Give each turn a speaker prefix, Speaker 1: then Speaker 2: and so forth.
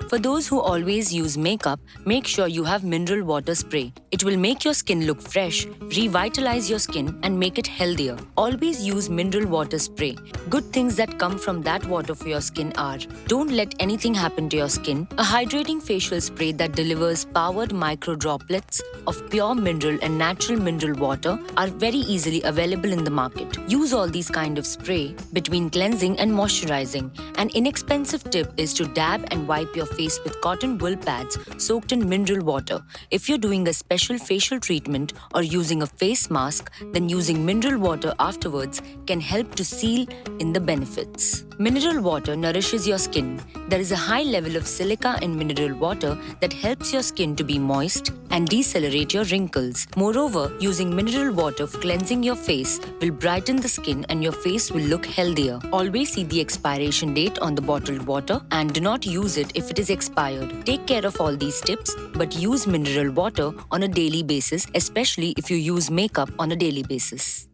Speaker 1: For those who always use makeup, make sure you have mineral water spray. It will make your skin look fresh, revitalize your skin, and make it healthier. Always use mineral water spray. Good things that come from that water for your skin are: don't let anything happen to your skin, a hydrating facial spray that delivers powered micro droplets of pure mineral and natural mineral water are very easily available in the market. Use all these kind of spray between cleansing and moisturizing. An inexpensive tip is to dab and wipe your face with cotton wool pads soaked in mineral water. If you're doing a special facial treatment or using a face mask, then using mineral water afterwards can help to seal in the benefits. Mineral water nourishes your skin. There is a high level of silica in mineral water that helps your skin to be moist and decelerate your wrinkles. Moreover, using mineral water for cleansing your face will brighten the skin and your face will look healthier. Always see the expiration date on the bottled water and do not use it if it is expired. Take care of all these tips, but use mineral water on a daily basis, especially if you use makeup on a daily basis.